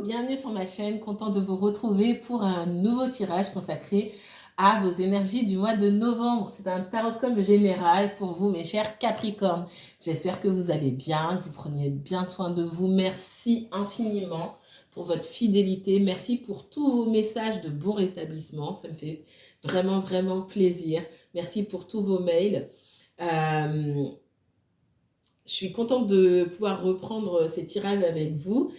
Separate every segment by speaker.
Speaker 1: bienvenue sur ma chaîne, content de vous retrouver pour un nouveau tirage consacré à vos énergies du mois de novembre. C'est un taroscope général pour vous mes chers Capricornes. J'espère que vous allez bien, que vous preniez bien soin de vous. Merci infiniment pour votre fidélité, merci pour tous vos messages de bon rétablissement, ça me fait vraiment plaisir. Merci pour tous vos mails. Je suis contente de pouvoir reprendre ces tirages avec vous.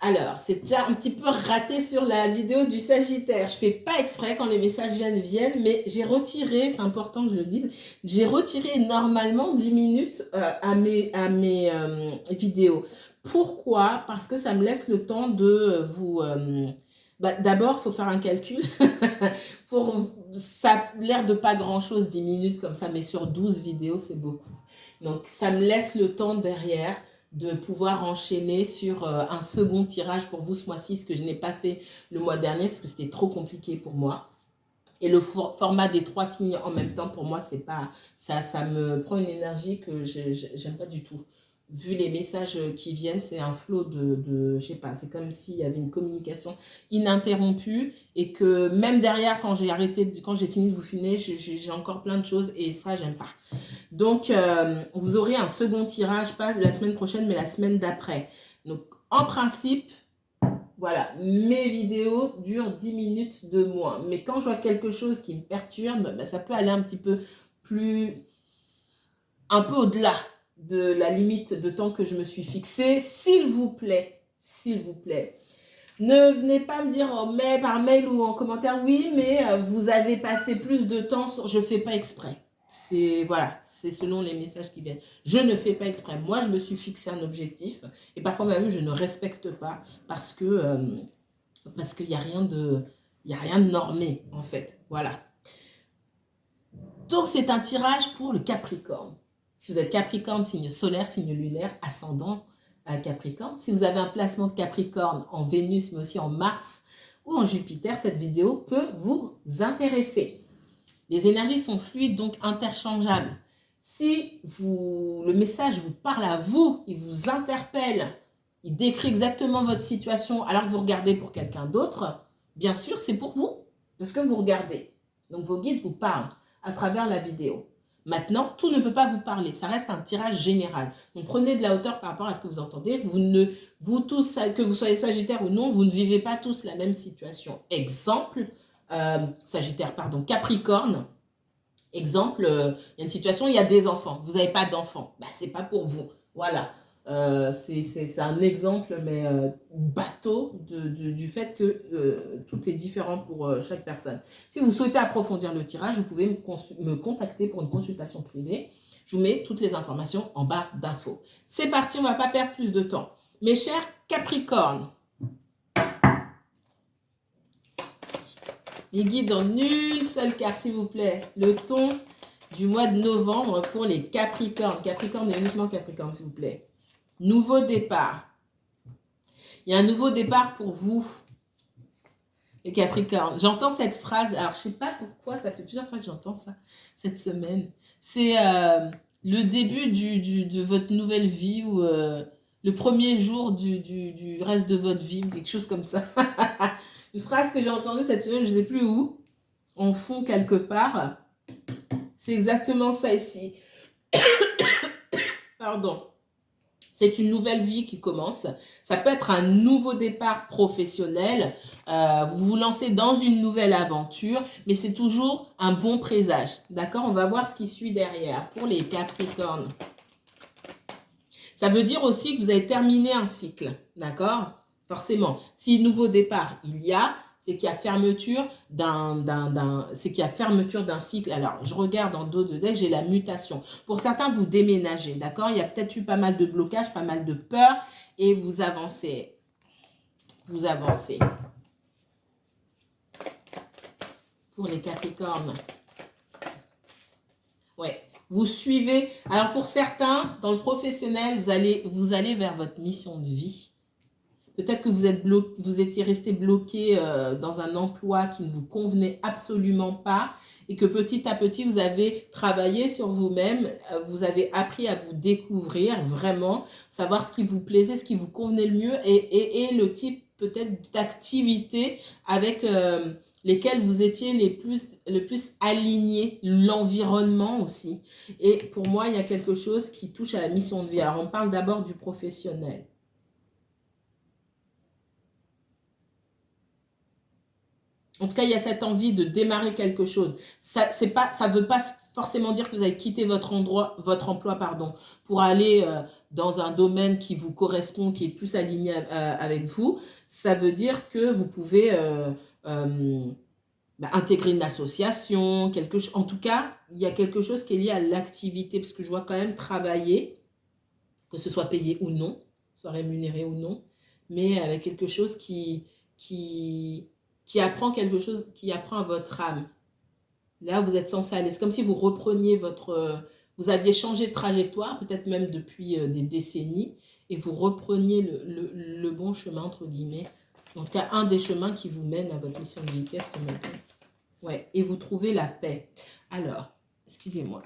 Speaker 1: Alors, c'est déjà un petit peu raté sur la vidéo du Sagittaire. Je fais pas exprès quand les messages viennent, mais j'ai retiré, c'est important que je le dise, j'ai retiré normalement 10 minutes à mes vidéos. Pourquoi? Parce que ça me laisse le temps de vous... d'abord, il faut faire un calcul. Ça a l'air de pas grand-chose, 10 minutes comme ça, mais sur 12 vidéos, c'est beaucoup. Donc, ça me laisse le temps derrière de pouvoir enchaîner sur un second tirage pour vous ce mois-ci, ce que je n'ai pas fait le mois dernier, parce que c'était trop compliqué pour moi. Et le format des 3 signes en même temps, pour moi, c'est pas ça me prend une énergie que j'aime pas du tout. Vu les messages qui viennent, c'est un flot je sais pas, c'est comme s'il y avait une communication ininterrompue et que même derrière, quand j'ai fini de vous filmer, j'ai encore plein de choses et ça, j'aime pas. Donc, vous aurez un second tirage, pas la semaine prochaine, mais la semaine d'après. Donc, en principe, voilà, mes vidéos durent 10 minutes de moins. Mais quand je vois quelque chose qui me perturbe, ça peut aller un petit peu un peu au-delà de la limite de temps que je me suis fixée. S'il vous plaît, ne venez pas me dire par mail ou en commentaire, oui, mais vous avez passé plus de temps, je ne fais pas exprès. C'est selon les messages qui viennent. Je ne fais pas exprès. Moi, je me suis fixé un objectif et parfois même, je ne respecte pas parce qu'il n'y a rien de normé, en fait. Voilà. Donc, c'est un tirage pour le Capricorne. Si vous êtes Capricorne, signe solaire, signe lunaire, ascendant à Capricorne. Si vous avez un placement de Capricorne en Vénus, mais aussi en Mars ou en Jupiter, cette vidéo peut vous intéresser. Les énergies sont fluides, donc interchangeables. Si le message vous parle à vous, il vous interpelle, il décrit exactement votre situation alors que vous regardez pour quelqu'un d'autre, bien sûr, c'est pour vous, parce que vous regardez. Donc, vos guides vous parlent à travers la vidéo. Maintenant, tout ne peut pas vous parler. Ça reste un tirage général. Donc, prenez de la hauteur par rapport à ce que vous entendez. Vous tous, que vous soyez Sagittaire ou non, vous ne vivez pas tous la même situation. Exemple, Capricorne. Exemple, il y a une situation, il y a des enfants. Vous n'avez pas d'enfants. C'est pas pour vous. Voilà. C'est un exemple, mais bateau du fait que tout est différent pour chaque personne. Si vous souhaitez approfondir le tirage, vous pouvez me contacter pour une consultation privée. Je vous mets toutes les informations en bas d'infos. C'est parti, on ne va pas perdre plus de temps. Mes chers Capricornes, les guides en une seule carte, s'il vous plaît. Le ton du mois de novembre pour les Capricornes. Capricorne et uniquement Capricorne, s'il vous plaît. Nouveau départ. Il y a un nouveau départ pour vous, les Capricornes. J'entends cette phrase, alors je ne sais pas pourquoi, ça fait plusieurs fois que j'entends ça cette semaine. C'est le début de votre nouvelle vie ou le premier jour du reste de votre vie, quelque chose comme ça. Une phrase que j'ai entendue cette semaine, je ne sais plus où, en fond quelque part. C'est exactement ça ici. Pardon. C'est une nouvelle vie qui commence. Ça peut être un nouveau départ professionnel. Vous vous lancez dans une nouvelle aventure, mais c'est toujours un bon présage. D'accord? On va voir ce qui suit derrière pour les Capricornes. Ça veut dire aussi que vous avez terminé un cycle. D'accord? Forcément. Si nouveau départ il y a, c'est qu'il y a fermeture d'un cycle. Alors, je regarde en dos de deck, j'ai la mutation. Pour certains, vous déménagez, d'accord? Il y a peut-être eu pas mal de blocages, pas mal de peur, et vous avancez. Vous avancez. Pour les Capricornes. Ouais. Vous suivez. Alors, pour certains, dans le professionnel, vous allez vers votre mission de vie. Peut-être que vous étiez resté bloqué dans un emploi qui ne vous convenait absolument pas et que petit à petit, vous avez travaillé sur vous-même, vous avez appris à vous découvrir vraiment, savoir ce qui vous plaisait, ce qui vous convenait le mieux et le type peut-être d'activité avec lesquelles vous étiez le plus aligné, l'environnement aussi. Et pour moi, il y a quelque chose qui touche à la mission de vie. Alors, on parle d'abord du professionnel. En tout cas, il y a cette envie de démarrer quelque chose. Ça ne veut pas forcément dire que vous allez quitter votre emploi, pour aller dans un domaine qui vous correspond, qui est plus aligné avec vous. Ça veut dire que vous pouvez intégrer une association, en tout cas, il y a quelque chose qui est lié à l'activité, parce que je vois quand même travailler, que ce soit payé ou non, soit rémunéré ou non, mais avec quelque chose qui apprend quelque chose, qui apprend à votre âme. Là, vous êtes censé aller. C'est comme si vous repreniez vous aviez changé de trajectoire, peut-être même depuis des décennies, et vous repreniez le bon chemin, entre guillemets. En tout cas, un des chemins qui vous mène à votre mission de vie. Qu'est-ce qu'on me dit? Ouais, et vous trouvez la paix. Alors, excusez-moi,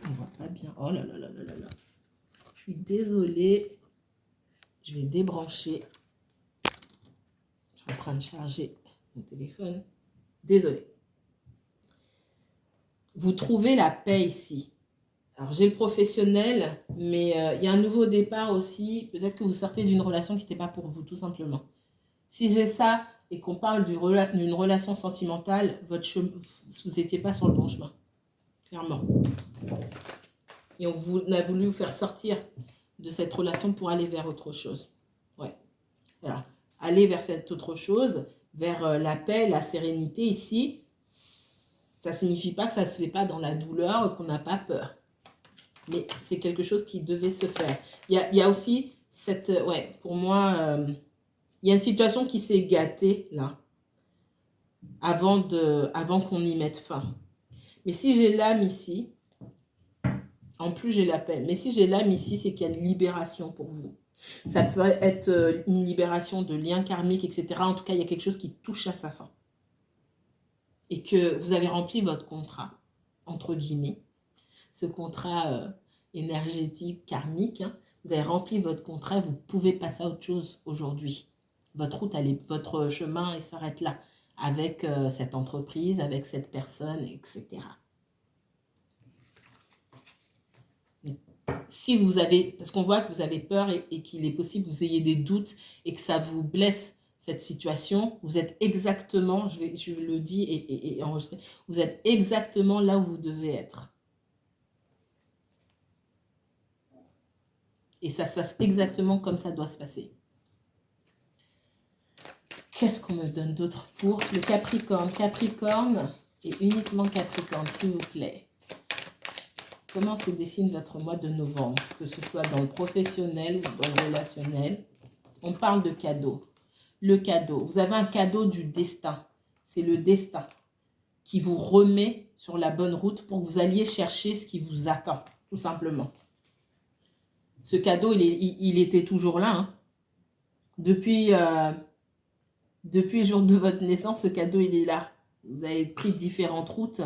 Speaker 1: on ne voit pas bien. Oh là là là là là là. Je suis désolée. Je vais débrancher. Je suis en train de charger mon téléphone. Désolée. Vous trouvez la paix ici. Alors, j'ai le professionnel, mais il y a un nouveau départ aussi. Peut-être que vous sortez d'une relation qui n'était pas pour vous, tout simplement. Si j'ai ça et qu'on parle d'une relation sentimentale, vous n'étiez pas sur le bon chemin. Clairement. Et on a voulu vous faire sortir de cette relation pour aller vers autre chose. Ouais. Alors, aller vers cette autre chose, vers la paix, la sérénité ici, ça ne signifie pas que ça ne se fait pas dans la douleur et qu'on n'a pas peur. Mais c'est quelque chose qui devait se faire. Il y a aussi pour moi, il y a une situation qui s'est gâtée là, avant qu'on y mette fin. Mais si j'ai l'âme ici, en plus j'ai la paix, mais si j'ai l'âme ici, c'est qu'il y a une libération pour vous. Ça peut être une libération de liens karmiques, etc. En tout cas, il y a quelque chose qui touche à sa fin. Et que vous avez rempli votre contrat, entre guillemets, ce contrat énergétique, karmique, hein, vous avez rempli votre contrat, vous pouvez passer à autre chose aujourd'hui. Votre chemin il s'arrête là, avec cette entreprise, avec cette personne, etc. Si vous avez, parce qu'on voit que vous avez peur et qu'il est possible que vous ayez des doutes et que ça vous blesse cette situation, vous êtes exactement, je le dis et enregistré, vous êtes exactement là où vous devez être. Et ça se passe exactement comme ça doit se passer. Qu'est-ce qu'on me donne d'autre pour le Capricorne? Capricorne et uniquement Capricorne, s'il vous plaît. Comment se dessine votre mois de novembre? Que ce soit dans le professionnel ou dans le relationnel. On parle de cadeau. Le cadeau. Vous avez un cadeau du destin. C'est le destin qui vous remet sur la bonne route pour que vous alliez chercher ce qui vous attend, tout simplement. Ce cadeau, il était toujours là. Hein. Depuis le jour de votre naissance, ce cadeau, il est là. Vous avez pris différentes routes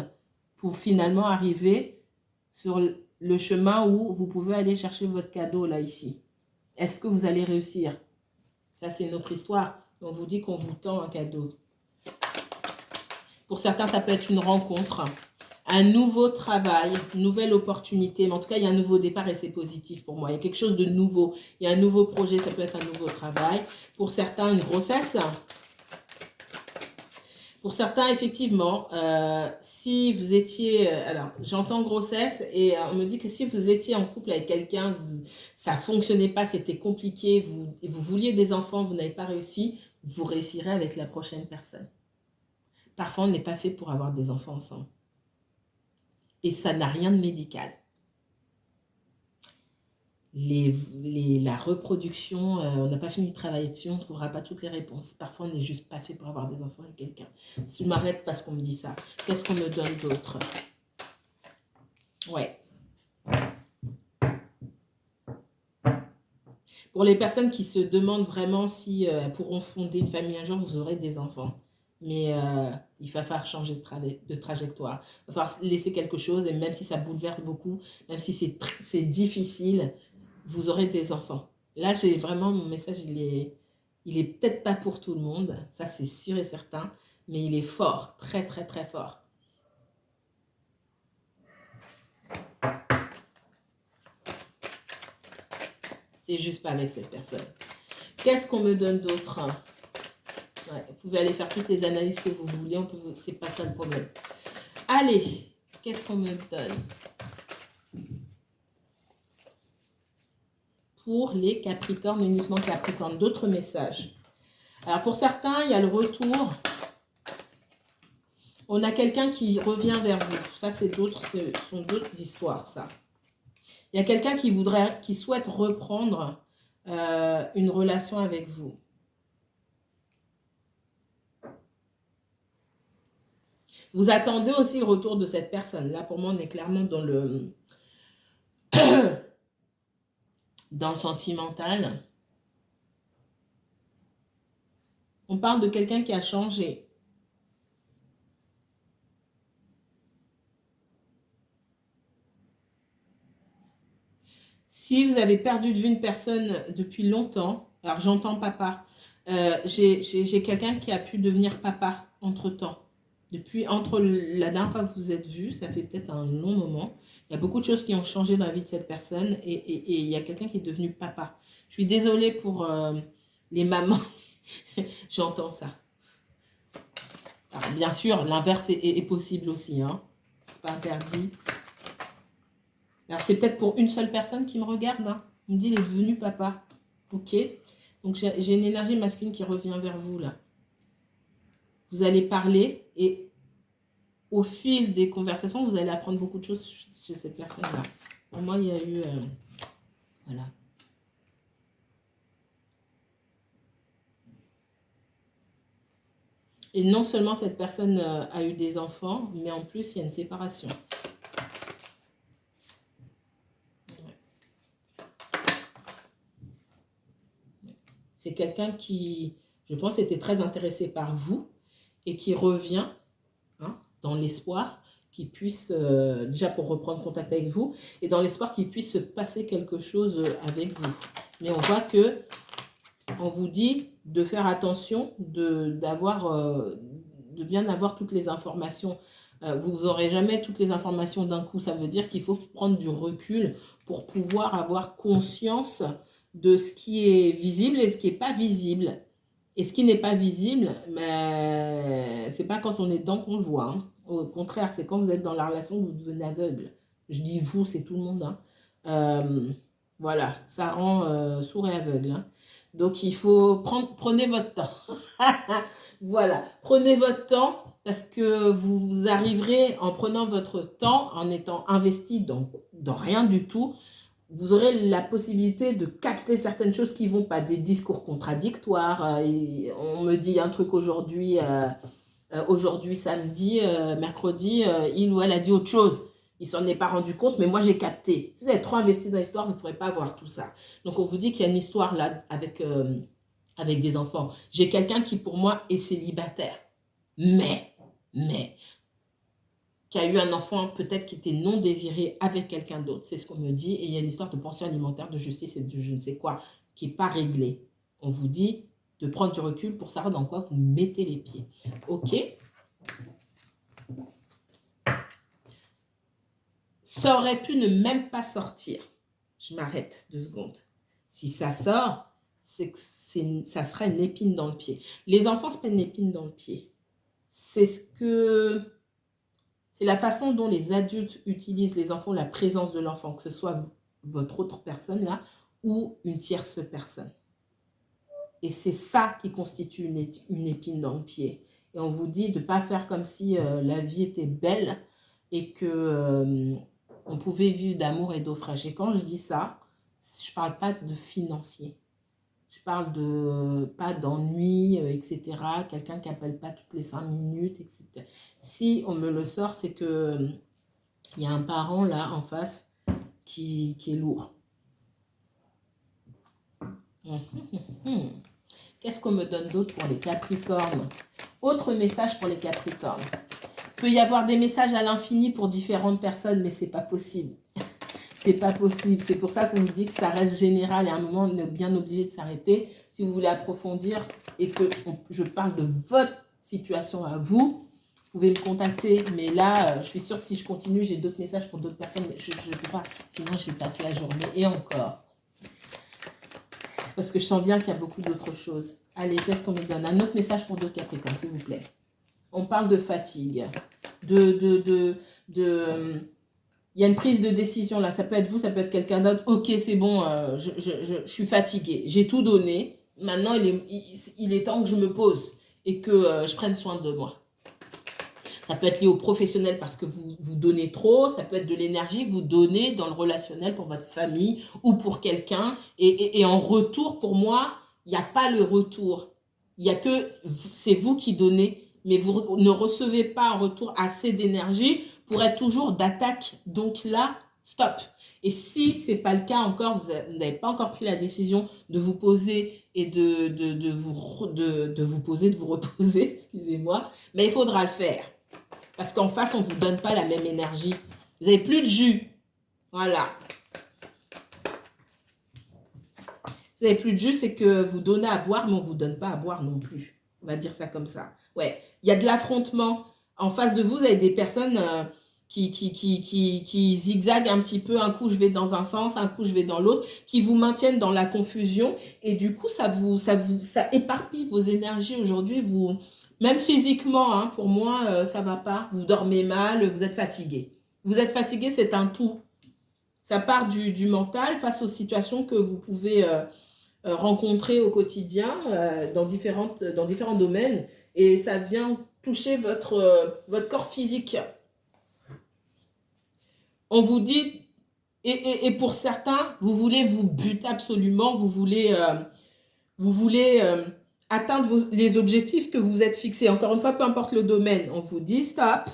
Speaker 1: pour finalement arriver sur le chemin où vous pouvez aller chercher votre cadeau, là, ici. Est-ce que vous allez réussir? Ça, c'est une autre histoire. On vous dit qu'on vous tend un cadeau. Pour certains, ça peut être une rencontre, un nouveau travail, une nouvelle opportunité. Mais en tout cas, il y a un nouveau départ et c'est positif pour moi. Il y a quelque chose de nouveau. Il y a un nouveau projet, ça peut être un nouveau travail. Pour certains, une grossesse. Pour certains, effectivement, si vous étiez... alors, j'entends grossesse et on me dit que si vous étiez en couple avec quelqu'un, ça ne fonctionnait pas, c'était compliqué, vous vouliez des enfants, vous n'avez pas réussi, vous réussirez avec la prochaine personne. Parfois, on n'est pas fait pour avoir des enfants ensemble. Et ça n'a rien de médical. La reproduction, on n'a pas fini de travailler dessus, on ne trouvera pas toutes les réponses. Parfois, on n'est juste pas fait pour avoir des enfants avec quelqu'un. Si je m'arrête parce qu'on me dit ça, qu'est-ce qu'on me donne d'autre? Ouais. Pour les personnes qui se demandent vraiment si elles pourront fonder une famille un jour, vous aurez des enfants. mais il va falloir changer de trajectoire. Il va falloir laisser quelque chose, et même si ça bouleverse beaucoup, même si c'est difficile, vous aurez des enfants. Là, j'ai vraiment, mon message, il est peut-être pas pour tout le monde, ça c'est sûr et certain, mais il est fort, très très très fort. C'est juste pas avec cette personne. Qu'est-ce qu'on me donne d'autre? Ouais, vous pouvez aller faire toutes les analyses que vous voulez, c'est pas ça le problème. Allez, qu'est-ce qu'on me donne pour les Capricornes, uniquement Capricornes? D'autres messages. Alors pour certains, il y a le retour. On a quelqu'un qui revient vers vous. Ça, ce sont d'autres histoires, ça. Il y a quelqu'un qui souhaite reprendre une relation avec vous. Vous attendez aussi le retour de cette personne. Là, pour moi, on est clairement dans le sentimental. On parle de quelqu'un qui a changé. Si vous avez perdu de vue une personne depuis longtemps, alors j'entends papa, j'ai quelqu'un qui a pu devenir papa entre-temps. Entre la dernière fois que vous vous êtes vus, ça fait peut-être un long moment. Il y a beaucoup de choses qui ont changé dans la vie de cette personne et il y a quelqu'un qui est devenu papa. Je suis désolée pour les mamans, j'entends ça. Alors, bien sûr, l'inverse est possible aussi, hein. C'est pas interdit. Alors, c'est peut-être pour une seule personne qui me regarde, hein. Il me dit, il est devenu papa. Ok. Donc, j'ai une énergie masculine qui revient vers vous, là. Vous allez parler et au fil des conversations, vous allez apprendre beaucoup de choses chez cette personne-là. Pour moi, il y a eu... voilà. Et non seulement cette personne a eu des enfants, mais en plus, il y a une séparation. C'est quelqu'un qui, je pense, était très intéressé par vous et qui revient dans l'espoir qu'il puisse, déjà pour reprendre contact avec vous, et dans l'espoir qu'il puisse se passer quelque chose avec vous. Mais on voit que on vous dit de faire attention, de bien avoir toutes les informations. Vous n'aurez jamais toutes les informations d'un coup. Ça veut dire qu'il faut prendre du recul pour pouvoir avoir conscience de ce qui est visible et ce qui n'est pas visible. Et ce qui n'est pas visible, mais c'est pas quand on est dedans qu'on le voit, hein. Au contraire, c'est quand vous êtes dans la relation que vous devenez aveugle. Je dis vous, c'est tout le monde, hein. Voilà, ça rend sourd et aveugle, hein. Donc, il faut prenez votre temps. Voilà, prenez votre temps parce que vous arriverez en prenant votre temps, en étant investi dans rien du tout. Vous aurez la possibilité de capter certaines choses qui vont pas, des discours contradictoires. On me dit un truc aujourd'hui, samedi, mercredi, il ou elle a dit autre chose. Il s'en est pas rendu compte, mais moi j'ai capté. Si vous êtes trop investi dans l'histoire, vous ne pourrez pas voir tout ça. Donc on vous dit qu'il y a une histoire là avec des enfants. J'ai quelqu'un qui pour moi est célibataire, mais qui a eu un enfant peut-être qui était non désiré avec quelqu'un d'autre. C'est ce qu'on me dit. Et il y a une histoire de pension alimentaire, de justice et de je ne sais quoi qui n'est pas réglée. On vous dit de prendre du recul pour savoir dans quoi vous mettez les pieds. Ok. Ça aurait pu ne même pas sortir. Je m'arrête 2 secondes. Si ça sort, c'est que ça sera une épine dans le pied. Les enfants, ce n'est pas une épine dans le pied. C'est la façon dont les adultes utilisent les enfants, la présence de l'enfant, que ce soit votre autre personne là ou une tierce personne. Et c'est ça qui constitue une épine dans le pied. Et on vous dit de ne pas faire comme si la vie était belle et que on pouvait vivre d'amour et d'eau fraîche. Et quand je dis ça, je ne parle pas de financier. Je parle pas d'ennui, etc. Quelqu'un qui n'appelle pas toutes les 5 minutes, etc. Si on me le sort, c'est que il y a un parent là en face qui est lourd. Qu'est-ce qu'on me donne d'autre pour les Capricornes? Autre message pour les Capricornes. Il peut y avoir des messages à l'infini pour différentes personnes, mais c'est pas possible. C'est pas possible. C'est pour ça qu'on vous dit que ça reste général et à un moment, on est bien obligé de s'arrêter. Si vous voulez approfondir et que je parle de votre situation à vous, vous pouvez me contacter. Mais là, je suis sûre que si je continue, j'ai d'autres messages pour d'autres personnes. Mais je ne peux pas, sinon j'y passe la journée. Et encore. Parce que je sens bien qu'il y a beaucoup d'autres choses. Allez, qu'est-ce qu'on me donne? Un autre message pour d'autres Capricornes, s'il vous plaît. On parle de fatigue. Il y a une prise de décision là, ça peut être vous, ça peut être quelqu'un d'autre. Ok, c'est bon, je suis fatiguée, j'ai tout donné. Maintenant, il est temps que je me pose et que je prenne soin de moi. Ça peut être lié au professionnel parce que vous donnez trop. Ça peut être de l'énergie que vous donnez dans le relationnel pour votre famille ou pour quelqu'un. Et en retour, pour moi, il n'y a pas le retour. Il y a que, c'est vous qui donnez, mais vous ne recevez pas en retour assez d'énergie pour être toujours d'attaque. Donc là, stop. Et si ce n'est pas le cas encore, vous n'avez pas encore pris la décision de vous poser et de vous poser, de vous reposer, excusez-moi, mais il faudra le faire. Parce qu'en face, on ne vous donne pas la même énergie. Vous n'avez plus de jus. Voilà. Vous n'avez plus de jus, c'est que vous donnez à boire, mais on ne vous donne pas à boire non plus. On va dire ça comme ça. Ouais, il y a de l'affrontement. En face de vous, vous avez des personnes qui zigzaguent un petit peu. Un coup, je vais dans un sens, un coup, je vais dans l'autre, qui vous maintiennent dans la confusion. Et du coup, ça éparpille vos énergies aujourd'hui. Même physiquement, hein, pour moi, ça ne va pas. Vous dormez mal, vous êtes fatigué. Vous êtes fatigué, c'est un tout. Ça part du mental face aux situations que vous pouvez rencontrer au quotidien dans différents domaines. Et ça vient toucher votre corps physique. On vous dit, et pour certains, vous voulez vous buter absolument, vous voulez atteindre les objectifs que vous vous êtes fixés. Encore une fois, peu importe le domaine, on vous dit stop.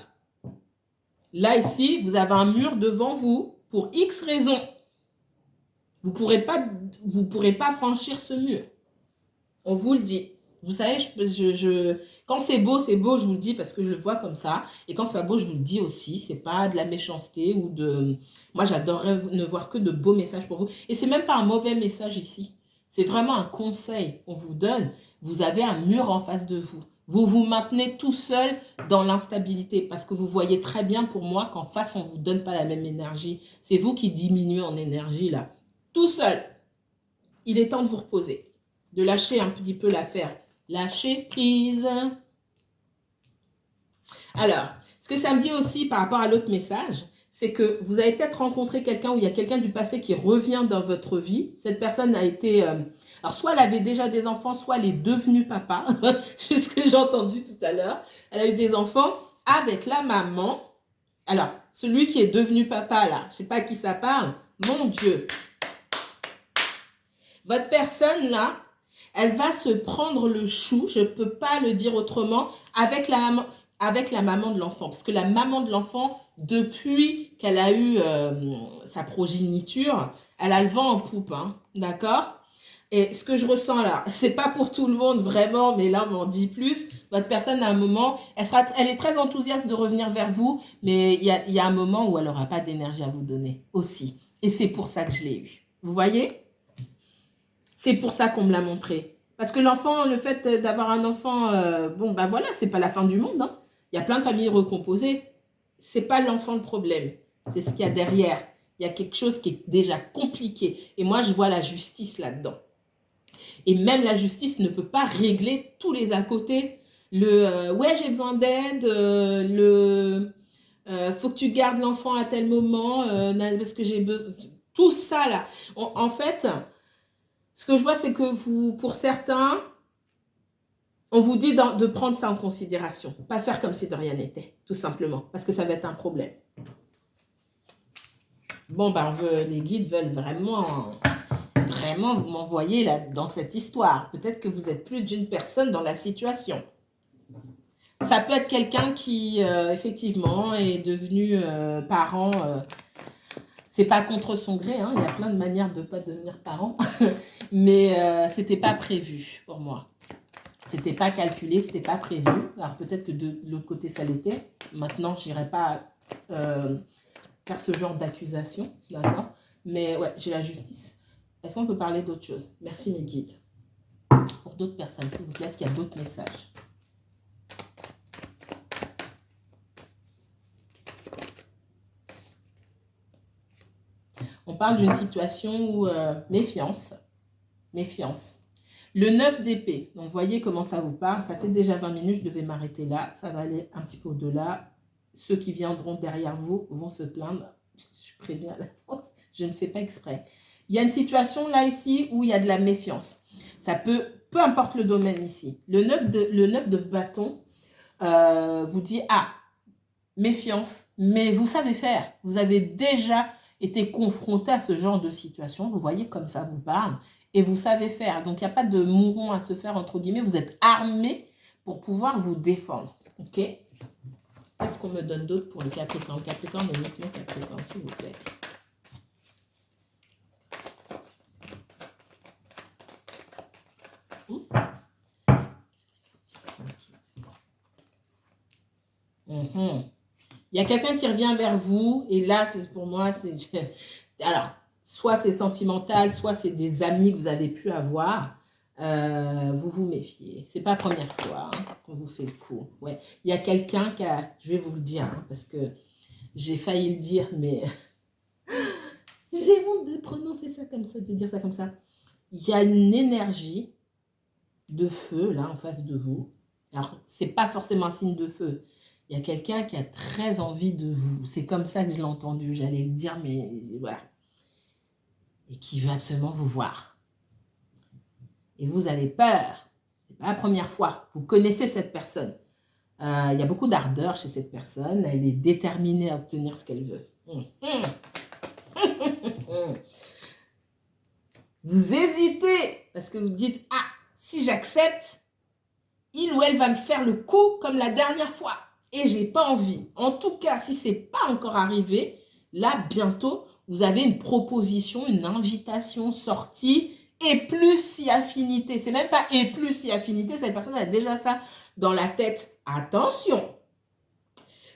Speaker 1: Là, ici, vous avez un mur devant vous pour X raisons. Vous ne pourrez pas franchir ce mur. On vous le dit. Vous savez, quand c'est beau, je vous le dis parce que je le vois comme ça. Et quand c'est pas beau, je vous le dis aussi. C'est pas de la méchanceté ou de... Moi, j'adorerais ne voir que de beaux messages pour vous. Et c'est même pas un mauvais message ici. C'est vraiment un conseil qu'on vous donne. Vous avez un mur en face de vous. Vous vous maintenez tout seul dans l'instabilité parce que vous voyez très bien pour moi qu'en face, on ne vous donne pas la même énergie. C'est vous qui diminuez en énergie là. Tout seul. Il est temps de vous reposer. De lâcher un petit peu l'affaire. Lâcher prise. Alors, ce que ça me dit aussi par rapport à l'autre message, c'est que vous avez peut-être rencontré quelqu'un ou il y a quelqu'un du passé qui revient dans votre vie. Cette personne a été... alors, soit elle avait déjà des enfants, soit elle est devenue papa. C'est ce que j'ai entendu tout à l'heure. Elle a eu des enfants avec la maman. Alors, celui qui est devenu papa, là, je ne sais pas à qui ça parle. Mon Dieu. Votre personne, là, elle va se prendre le chou, je ne peux pas le dire autrement, avec la maman de l'enfant. Parce que la maman de l'enfant, depuis qu'elle a eu sa progéniture, elle a le vent en poupe, hein, d'accord? Et ce que je ressens là, c'est pas pour tout le monde vraiment, mais là on m'en dit plus. Votre personne à un moment, elle est très enthousiaste de revenir vers vous, mais il y a un moment où elle n'aura pas d'énergie à vous donner aussi. Et c'est pour ça que je l'ai eu. Vous voyez? C'est pour ça qu'on me l'a montré. Parce que l'enfant, le fait d'avoir un enfant, bon ben voilà, c'est pas la fin du monde. Hein. Il y a plein de familles recomposées. C'est pas l'enfant le problème. C'est ce qu'il y a derrière. Il y a quelque chose qui est déjà compliqué. Et moi, je vois la justice là-dedans. Et même la justice ne peut pas régler tous les à côté. Ouais, j'ai besoin d'aide. Faut que tu gardes l'enfant à tel moment. Parce que j'ai besoin... Tout ça là. En fait, ce que je vois, c'est que pour certains, on vous dit de prendre ça en considération. Pas faire comme si de rien n'était. Tout simplement. Parce que ça va être un problème. Bon, ben, les guides veulent vraiment vous m'envoyer là dans cette histoire. Peut-être que vous êtes plus d'une personne dans la situation. Ça peut être quelqu'un qui, effectivement, est devenu parent. C'est pas contre son gré. Hein, il y a plein de manières de ne pas devenir parent. Mais c'était pas prévu pour moi. C'était pas calculé, c'était pas prévu. Alors peut-être que de l'autre côté, ça l'était. Maintenant, je n'irai pas faire ce genre d'accusation, d'accord? Mais ouais, j'ai la justice. Est-ce qu'on peut parler d'autre chose? Merci mes guides. Pour d'autres personnes, s'il vous plaît, est-ce qu'il y a d'autres messages? On parle d'une situation où méfiance. Méfiance. Le 9 d'épée. Donc, voyez comment ça vous parle. Ça fait déjà 20 minutes, je devais m'arrêter là. Ça va aller un petit peu au-delà. Ceux qui viendront derrière vous vont se plaindre. Je préviens à l'avance, je ne fais pas exprès. Il y a une situation là, ici, où il y a de la méfiance. Ça peut, peu importe le domaine ici. Le 9 de bâton vous dit, ah, méfiance, mais vous savez faire. Vous avez déjà été confronté à ce genre de situation. Vous voyez comme ça vous parle. Et vous savez faire. Donc, il n'y a pas de mouron à se faire, entre guillemets. Vous êtes armé pour pouvoir vous défendre. OK? Qu'est-ce qu'on me donne d'autre pour le Capricorne? Capricorne, uniquement Capricorne, s'il vous plaît. Il y a quelqu'un qui revient vers vous. Et là, c'est pour moi... Alors, soit c'est sentimental, soit c'est des amis que vous avez pu avoir. Vous vous méfiez. C'est pas la première fois qu'on vous fait le coup. Ouais. Il y a quelqu'un qui a... Je vais vous le dire, parce que j'ai failli le dire, mais... j'ai honte de prononcer ça comme ça, de dire ça comme ça. Il y a une énergie de feu, là, en face de vous. Alors, c'est pas forcément un signe de feu. Il y a quelqu'un qui a très envie de vous. C'est comme ça que je l'ai entendu. J'allais le dire, mais voilà. Et qui veut absolument vous voir. Et vous avez peur. C'est pas la première fois. Vous connaissez cette personne. Il y a beaucoup d'ardeur chez cette personne. Elle est déterminée à obtenir ce qu'elle veut. Vous hésitez parce que vous dites, ah, si j'accepte, il ou elle va me faire le coup comme la dernière fois. Et j'ai pas envie. En tout cas, si c'est pas encore arrivé, là, bientôt, vous avez une proposition, une invitation sortie et plus si affinité. C'est même pas et plus si affinité. Cette personne a déjà ça dans la tête. Attention.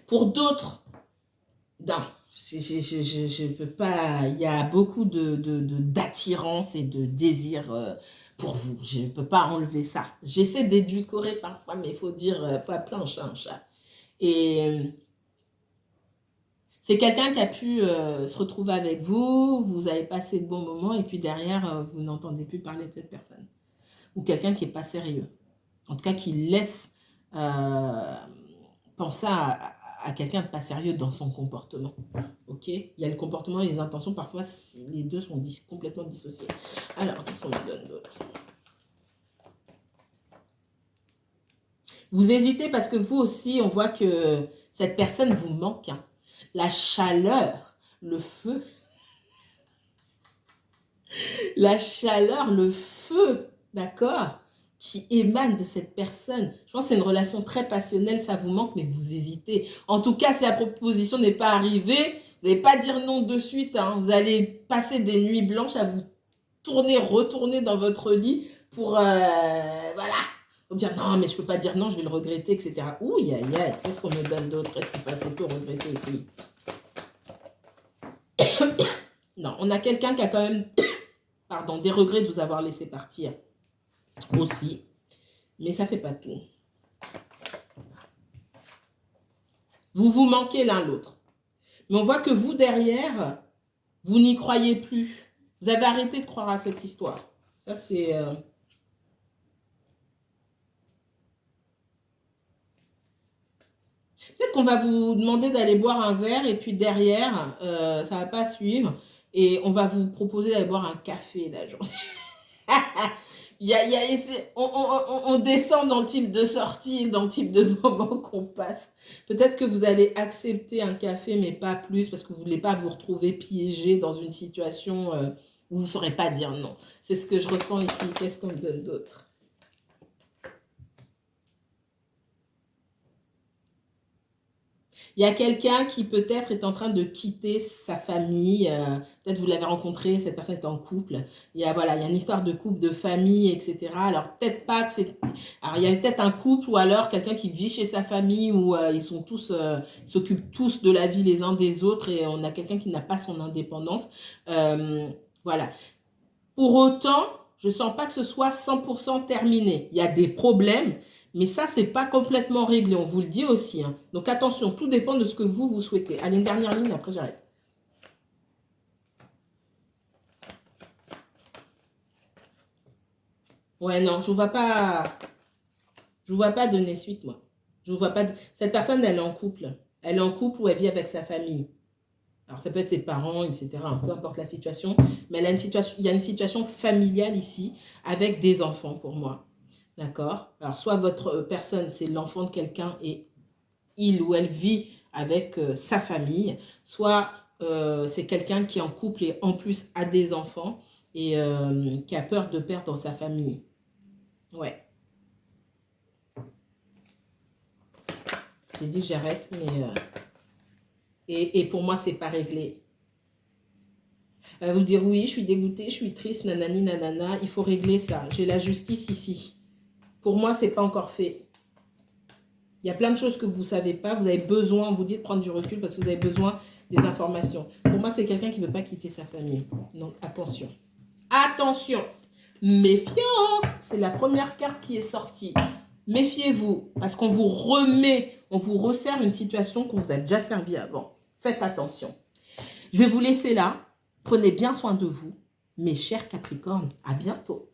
Speaker 1: Pour d'autres, non, je peux pas. Il y a beaucoup d'attirance et de désir pour vous. Je ne peux pas enlever ça. J'essaie d'édulcorer parfois, mais il faut dire, faut appeler un chat un chat. Et c'est quelqu'un qui a pu se retrouver avec vous, vous avez passé de bons moments, et puis derrière, vous n'entendez plus parler de cette personne. Ou quelqu'un qui n'est pas sérieux. En tout cas, qui laisse penser à quelqu'un de pas sérieux dans son comportement. Ok? Il y a le comportement et les intentions, parfois, les deux sont complètement dissociés. Alors, qu'est-ce qu'on me donne d'autre? Vous hésitez parce que vous aussi, on voit que cette personne vous manque. La chaleur, le feu. La chaleur, le feu, d'accord, qui émane de cette personne. Je pense que c'est une relation très passionnelle, ça vous manque, mais vous hésitez. En tout cas, si la proposition n'est pas arrivée, vous n'allez pas dire non de suite. Vous allez passer des nuits blanches à vous tourner, retourner dans votre lit pour, voilà, pour dire non, mais je ne peux pas dire non, je vais le regretter, etc. Ouh, aïe, aïe, qu'est-ce qu'on me donne d'autre? Est-ce qu'il faut tout regretter ici? Non, on a quelqu'un qui a quand même, pardon, des regrets de vous avoir laissé partir aussi, mais ça ne fait pas tout. Vous vous manquez l'un l'autre. Mais on voit que vous, derrière, vous n'y croyez plus. Vous avez arrêté de croire à cette histoire. Ça, c'est... Peut-être qu'on va vous demander d'aller boire un verre et puis derrière, ça ne va pas suivre. Et on va vous proposer d'aller boire un café la journée. On descend dans le type de sortie, dans le type de moment qu'on passe. Peut-être que vous allez accepter un café, mais pas plus, parce que vous ne voulez pas vous retrouver piégé dans une situation où vous ne saurez pas dire non. C'est ce que je ressens ici. Qu'est-ce qu'on me donne d'autre? Il y a quelqu'un qui peut-être est en train de quitter sa famille. Peut-être vous l'avez rencontré, cette personne est en couple. Voilà, il y a une histoire de couple, de famille, etc. Alors peut-être pas que c'est... Alors il y a peut-être un couple ou alors quelqu'un qui vit chez sa famille où ils sont tous, s'occupent tous de la vie les uns des autres et on a quelqu'un qui n'a pas son indépendance. Voilà. Pour autant, je ne sens pas que ce soit 100% terminé. Il y a des problèmes. Mais ça, c'est pas complètement réglé, on vous le dit aussi. Hein. Donc attention, tout dépend de ce que vous souhaitez. Allez, une dernière ligne, après j'arrête. Ouais, non, je vous vois pas donner suite, moi. Je vous vois pas... Cette personne, elle est en couple. Elle est en couple ou elle vit avec sa famille. Alors, ça peut être ses parents, etc. Peu importe la situation. Mais elle a il y a une situation familiale ici avec des enfants pour moi. D'accord? Alors, soit votre personne, c'est l'enfant de quelqu'un et il ou elle vit avec sa famille, soit c'est quelqu'un qui est en couple et en plus a des enfants et qui a peur de perdre sa famille. Ouais. J'ai dit que j'arrête, mais... et pour moi, c'est pas réglé. Vous dire oui, je suis dégoûtée, je suis triste, nanani, nanana. Il faut régler ça. J'ai la justice ici. Pour moi, c'est pas encore fait. Il y a plein de choses que vous ne savez pas. Vous avez besoin, on vous dit de prendre du recul parce que vous avez besoin des informations. Pour moi, c'est quelqu'un qui ne veut pas quitter sa famille. Donc, attention. Attention. Méfiance. C'est la première carte qui est sortie. Méfiez-vous parce qu'on vous remet, on vous resserre une situation qu'on vous a déjà servi avant. Faites attention. Je vais vous laisser là. Prenez bien soin de vous. Mes chers Capricornes, à bientôt.